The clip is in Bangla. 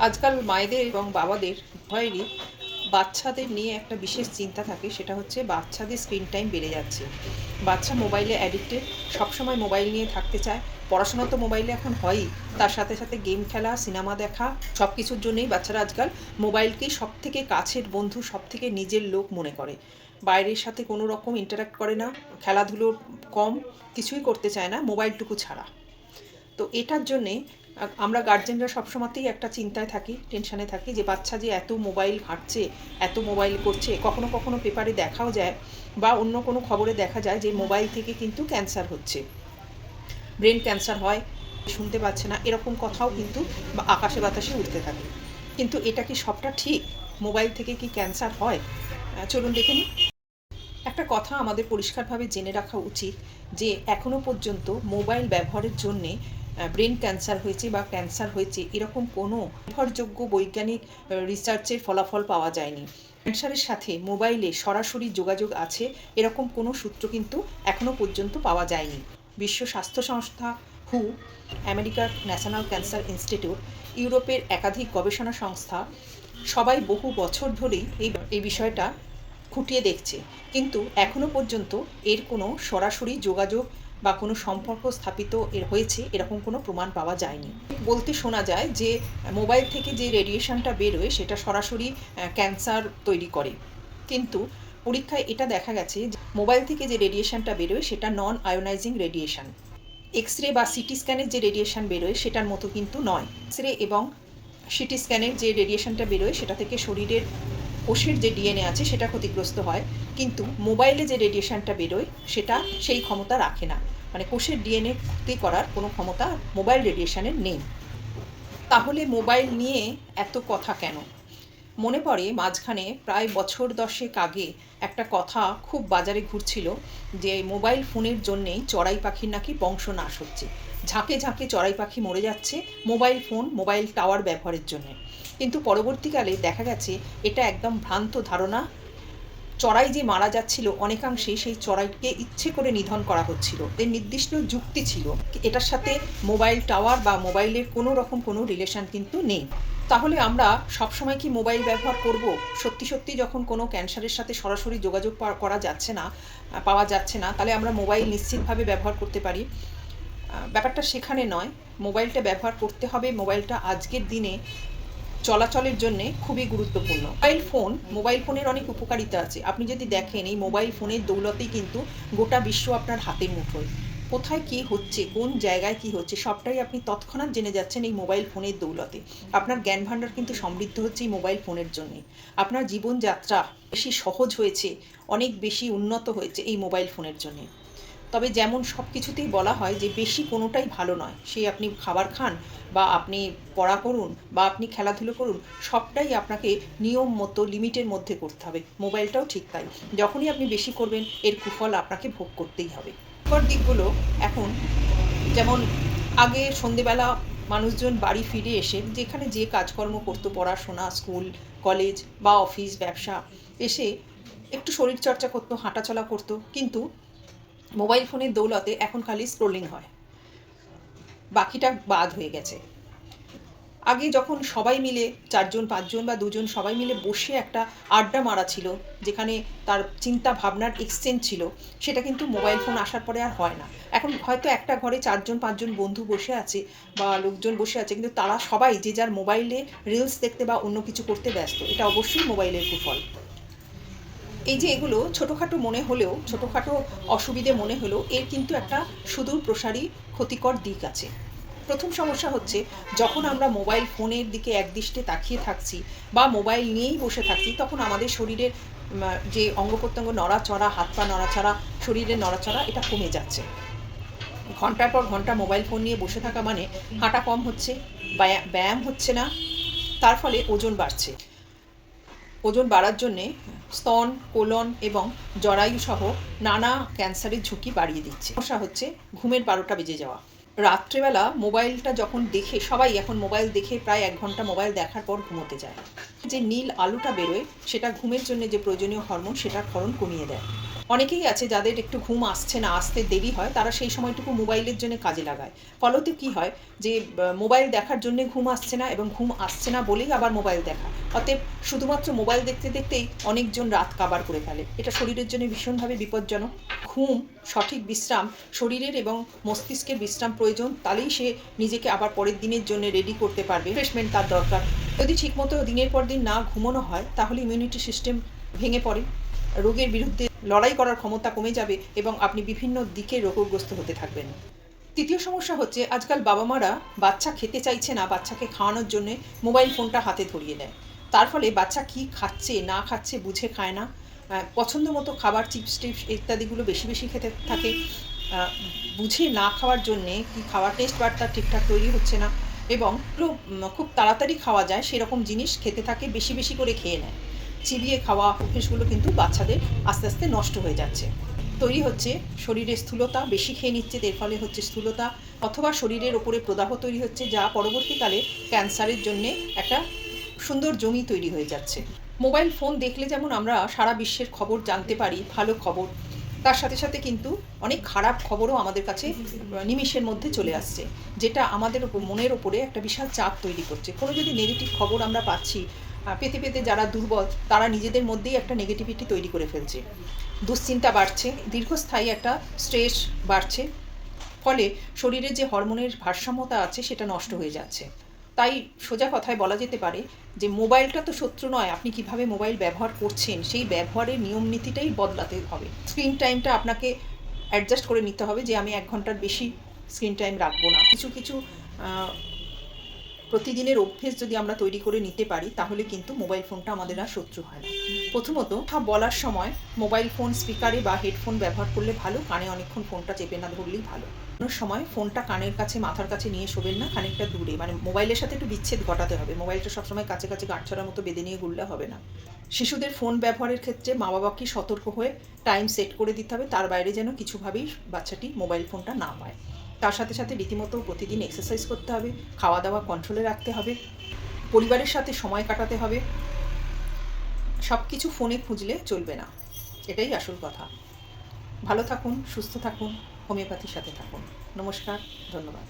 আজকাল মায়েদের এবং বাবাদের উভয়েরই বাচ্চাদের নিয়ে একটা বিশেষ চিন্তা থাকে, সেটা হচ্ছে বাচ্চাদের স্ক্রিন টাইম বেড়ে যাচ্ছে। বাচ্চা মোবাইলে অ্যাডিক্টেড, সবসময় মোবাইল নিয়ে থাকতে চায়। পড়াশোনা তো মোবাইলে এখন হয়ই, তার সাথে সাথে গেম খেলা, সিনেমা দেখা, সব কিছুর জন্যই বাচ্চারা আজকাল মোবাইলকেই সব থেকে কাছের বন্ধু, সব থেকে নিজের লোক মনে করে। বাইরের সাথে কোনো রকম ইন্টারাক্ট করে না, খেলাধুলো কম, কিছুই করতে চায় না মোবাইলটুকু ছাড়া। তো এটার জন্যে আমরা গার্জেনরা সবসময়তেই একটা চিন্তায় থাকি, টেনশানে থাকি যে বাচ্চা যে এত মোবাইল ঘাঁটছে, এত মোবাইল করছে। কখনো কখনো পেপারে দেখাও যায় বা অন্য কোনো খবরে দেখা যায় যে মোবাইল থেকে কিন্তু ক্যান্সার হচ্ছে, ব্রেন ক্যান্সার হয়, শুনতে পাচ্ছে না, এরকম কথাও কিন্তু আকাশে বাতাসে উঠতে থাকে। কিন্তু এটা কি সবটা ঠিক? মোবাইল থেকে কি ক্যান্সার হয়? চলুন দেখে নিই। একটা কথা আমাদের পরিষ্কারভাবে জেনে রাখা উচিত যে এখনও পর্যন্ত মোবাইল ব্যবহারের জন্যে ব্রেন ক্যান্সার হয়েছে বা ক্যান্সার হয়েছে এরকম কোনো নির্ভরযোগ্য বৈজ্ঞানিক রিসার্চের ফলাফল পাওয়া যায়নি। ক্যান্সারের সাথে মোবাইলে সরাসরি যোগাযোগ আছে এরকম কোনো সূত্র কিন্তু এখনও পর্যন্ত পাওয়া যায়নি। বিশ্ব স্বাস্থ্য সংস্থা, হু, আমেরিকার ন্যাশনাল ক্যান্সার ইনস্টিটিউট, ইউরোপের একাধিক গবেষণা সংস্থা সবাই বহু বছর ধরেই এই বিষয়টা খুঁটিয়ে দেখছে, কিন্তু এখনও পর্যন্ত এর কোনো সরাসরি যোগাযোগ বা কোনো সম্পর্ক স্থাপিত হয়েছে এরকম কোনো প্রমাণ পাওয়া যায়নি। বলতে শোনা যায় যে মোবাইল থেকে যে রেডিয়েশনটা বেরোয় সেটা সরাসরি ক্যান্সার তৈরি করে, কিন্তু পরীক্ষায় এটা দেখা গেছে যে মোবাইল থেকে যে রেডিয়েশনটা বেরোয় সেটা নন আয়োনাইজিং রেডিয়েশন। এক্স রে বা সিটি স্ক্যানের যে রেডিয়েশন বেরোয় সেটার মতো কিন্তু নয়। এক্স রে এবং সিটি স্ক্যানের যে রেডিয়েশনটা বেরোয় সেটা থেকে শরীরের কোষের যে ডিএনএ আছে সেটা ক্ষতিগ্রস্ত হয়, কিন্তু মোবাইলে যে রেডিয়েশনটা বেরোয় সেটা সেই ক্ষমতা রাখে না। মানে কোষের ডিএনএ ক্ষতি করার কোনো ক্ষমতা মোবাইল রেডিয়েশনের নেই। তাহলে মোবাইল নিয়ে এত কথা কেন? মনে পড়ে মাঝখানে প্রায় বছর 10 আগে একটা কথা খুব বাজারে ঘুরছিল যে মোবাইল ফোনের জন্যেই চড়াই পাখির নাকি বংশনাশ হচ্ছে। ঝাঁকে ঝাঁকে চড়াই পাখি মরে যাচ্ছে মোবাইল ফোন, মোবাইল টাওয়ার ব্যবহারের জন্য। কিন্তু পরবর্তীকালে দেখা গেছে এটা একদম ভ্রান্ত ধারণা। চড়াই যে মারা যাচ্ছিল অনেকাংশে সেই চড়াইকে ইচ্ছে করে নিধন করা হচ্ছিল, এর নির্দিষ্ট যুক্তি ছিল। এটার সাথে মোবাইল টাওয়ার বা মোবাইলের কোনো রকম কোনো রিলেশন কিন্তু নেই। তাহলে আমরা সবসময় কি মোবাইল ব্যবহার করব? সত্যি সত্যি যখন কোনো ক্যান্সারের সাথে সরাসরি যোগাযোগ করা যাচ্ছে না, পাওয়া যাচ্ছে না, তাহলে আমরা মোবাইল নিশ্চিতভাবে ব্যবহার করতে পারি। ব্যাপারটা সেখানে নয়। মোবাইলটা ব্যবহার করতে হবে, মোবাইলটা আজকের দিনে চলাচলের জন্যে খুবই গুরুত্বপূর্ণ। মোবাইল ফোনের অনেক উপকারিতা আছে। আপনি যদি দেখেন এই মোবাইল ফোনের দৌলতেই কিন্তু গোটা বিশ্ব আপনার হাতের মুঠোয়। কোথায় কী হচ্ছে, কোন জায়গায় কী হচ্ছে সবটাই আপনি তৎক্ষণাৎ জেনে যাচ্ছেন এই মোবাইল ফোনের দৌলতে। আপনার জ্ঞান ভাণ্ডার কিন্তু সমৃদ্ধ হচ্ছে এই মোবাইল ফোনের জন্যে। আপনার জীবনযাত্রা বেশি সহজ হয়েছে, অনেক বেশি উন্নত হয়েছে এই মোবাইল ফোনের জন্যে। তবে যেমন সব কিছুতেই বলা হয় যে বেশি কোনোটাই ভালো নয়, সে আপনি খাবার খান বা আপনি পড়া করুন বা আপনি খেলাধুলো করুন, সবটাই আপনাকে নিয়ম মতো লিমিটের মধ্যে করতে হবে। মোবাইলটাও ঠিক তাই, যখনই আপনি বেশি করবেন এর কুফল আপনাকে ভোগ করতেই হবে। দিকগুলো এখন যেমন আগে সন্ধেবেলা মানুষজন বাড়ি ফিরে এসে যেখানে যে কাজকর্ম করতো, পড়াশোনা, স্কুল, কলেজ বা অফিস, ব্যবসা, এসে একটু শরীরচর্চা করতো, হাঁটাচলা করতো, কিন্তু মোবাইল ফোনের দৌলতে এখন খালি স্ক্রোলিং হয়, বাকিটা বাদ হয়ে গেছে। আগে যখন সবাই মিলে 4জন 5জন বা 2জন সবাই মিলে বসে একটা আড্ডা মারা ছিল, যেখানে তার চিন্তা ভাবনার এক্সচেঞ্জ ছিল, সেটা কিন্তু মোবাইল ফোন আসার পরে আর হয় না। এখন হয়তো একটা ঘরে 4জন 5জন বন্ধু বসে আছে বা লোকজন বসে আছে, কিন্তু তারা সবাই যে যার মোবাইলে রিলস দেখতে বা অন্য কিছু করতে ব্যস্ত। এটা অবশ্যই মোবাইলের কুফল। এই যে এগুলো ছোটোখাটো মনে হলেও, ছোটোখাটো অসুবিধে মনে হলেও এর কিন্তু একটা সুদূর প্রসারী ক্ষতিকর দিক আছে। প্রথম সমস্যা হচ্ছে যখন আমরা মোবাইল ফোনের দিকে একদৃষ্টে তাকিয়ে থাকছি বা মোবাইল নিয়েই বসে থাকছি, তখন আমাদের শরীরের যে অঙ্গ প্রত্যঙ্গ নড়াচড়া, হাত পা নড়াচড়া, শরীরের নড়াচড়া, এটা কমে যাচ্ছে। ঘন্টার পর ঘন্টা মোবাইল ফোন নিয়ে বসে থাকা মানে হাঁটা কম হচ্ছে, ব্যায়াম হচ্ছে না, তার ফলে ওজন বাড়ছে। ওজন বাড়ার জন্যে স্তন, কোলন এবং জরায়ু সহ নানা ক্যান্সারের ঝুঁকি বাড়িয়ে দিচ্ছে। সমস্যা হচ্ছে ঘুমের 12টা বেজে যাওয়া। রাত্রেবেলা মোবাইলটা যখন দেখে, সবাই এখন মোবাইল দেখে প্রায় 1 ঘন্টা মোবাইল দেখার পর ঘুমোতে যায়। যে নীল আলোটা বেরোয় সেটা ঘুমের জন্য যে প্রয়োজনীয় হরমোন সেটার ক্ষরণ কমিয়ে দেয়। অনেকেই আছে যাদের একটু ঘুম আসছে না, আসতে দেরি হয়, তারা সেই সময়টুকু মোবাইলের জন্য কাজে লাগায়। ফলতে কি হয় যে মোবাইল দেখার জন্য ঘুম আসছে না, এবং ঘুম আসছে না বলেই আবার মোবাইল দেখা। অতএব শুধুমাত্র মোবাইল দেখতে দেখতেই অনেকজন রাত কাবার করে ফেলে। এটা শরীরের জন্য ভীষণভাবে বিপজ্জনক। ঘুম, সঠিক বিশ্রাম, শরীরের এবং মস্তিষ্কের বিশ্রাম প্রয়োজন, তাহলেই সে নিজেকে আবার পরের দিনের জন্য রেডি করতে পারবে। রিফ্রেশমেন্ট তার দরকার। যদি ঠিকমতো দিনের পর দিন না ঘুমানো হয়, তাহলে ইমিউনিটি সিস্টেম ভেঙে পড়ে, রোগের বিরুদ্ধে লড়াই করার ক্ষমতা কমে যাবে এবং আপনি বিভিন্ন দিকে রোগগ্রস্ত হতে থাকবেন। তৃতীয় সমস্যা হচ্ছে, আজকাল বাবা মারা বাচ্চা খেতে চাইছে না, বাচ্চাকে খাওয়ানোর জন্য মোবাইল ফোনটা হাতে ধরিয়ে দেয়। তার ফলে বাচ্চা কি খাচ্ছে না খাচ্ছে বুঝে খায় না। পছন্দ মতো খাবার, চিপস টিপস ইত্যাদিগুলো বেশি বেশি খেতে থাকে। বুঝে না খাওয়ার জন্যে কি খাওয়ার টেস্ট বার্তা ঠিকঠাক তৈরি হচ্ছে না, এবং খুব তাড়াতাড়ি খাওয়া যায় সেরকম জিনিস খেতে থাকে, বেশি বেশি করে খেয়ে নেয়। চিবিয়ে খাওয়া অভ্যেসগুলো কিন্তু বাচ্চাদের আস্তে আস্তে নষ্ট হয়ে যাচ্ছে। তৈরি হচ্ছে শরীরে স্থূলতা, বেশি খেয়ে নিচ্ছে, এর ফলে হচ্ছে স্থূলতা, অথবা শরীরের ওপরে প্রদাহ তৈরি হচ্ছে, যা পরবর্তীকালে ক্যান্সারের জন্যে একটা সুন্দর জমি তৈরি হয়ে যাচ্ছে। মোবাইল ফোন দেখলে যেমন আমরা সারা বিশ্বের খবর জানতে পারি, ভালো খবর, তার সাথে সাথে কিন্তু অনেক খারাপ খবরও আমাদের কাছে নিমিষের মধ্যে চলে আসছে, যেটা আমাদের মনের ওপরে একটা বিশাল চাপ তৈরি করছে। কোনো যদি নেগেটিভ খবর আমরা পাচ্ছি, পেতে পেতে যারা দুর্বল তারা নিজেদের মধ্যেই একটা নেগেটিভিটি তৈরি করে ফেলছে, দুশ্চিন্তা বাড়ছে, দীর্ঘস্থায়ী একটা স্ট্রেস বাড়ছে, ফলে শরীরে যে হরমোনের ভারসাম্যতা আছে সেটা নষ্ট হয়ে যাচ্ছে। তাই সোজা কথায় বলা যেতে পারে যে মোবাইলটা তো শত্রু নয়, আপনি কিভাবে মোবাইল ব্যবহার করছেন সেই ব্যবহারের নিয়ম নীতিটাই বদলাতে হবে। স্ক্রিন টাইমটা আপনাকে অ্যাডজাস্ট করে নিতে হবে যে আমি 1 ঘন্টার বেশি স্ক্রিন টাইম রাখবো না। কিছু কিছু প্রতিদিনের অভ্যেস যদি আমরা তৈরি করে নিতে পারি, তাহলে কিন্তু মোবাইল ফোনটা আমাদের আর শত্রু হয় না। প্রথমত, বলার সময় মোবাইল ফোন স্পিকারে বা হেডফোন ব্যবহার করলে ভালো, কানে অনেকক্ষণ ফোনটা চেপে না ধরলেই ভালো। কোনো সময় ফোনটা কানের কাছে, মাথার কাছে নিয়ে শোবেন না, খানিকটা দূরে, মানে মোবাইলের সাথে একটু বিচ্ছেদ ঘটাতে হবে। মোবাইলটা সবসময় কাছে কাছে গাঁটছড়ার মতো বেঁধে নিয়ে ঘুরলে হবে না। শিশুদের ফোন ব্যবহারের ক্ষেত্রে মা বাবাকে সতর্ক হয়ে টাইম সেট করে দিতে হবে, তার বাইরে যেন কিছুভাবেই বাচ্চাটি মোবাইল ফোনটা না পায়। তার সাথে সাথে রীতিমতো প্রতিদিন এক্সারসাইজ করতে হবে, খাওয়া দাওয়া কন্ট্রোলে রাখতে হবে, পরিবারের সাথে সময় কাটাতে হবে। সব কিছু ফোনে খুঁজলে চলবে না, এটাই আসল কথা। ভালো থাকুন, সুস্থ থাকুন, হোমিওপ্যাথির সাথে থাকুন। নমস্কার, ধন্যবাদ।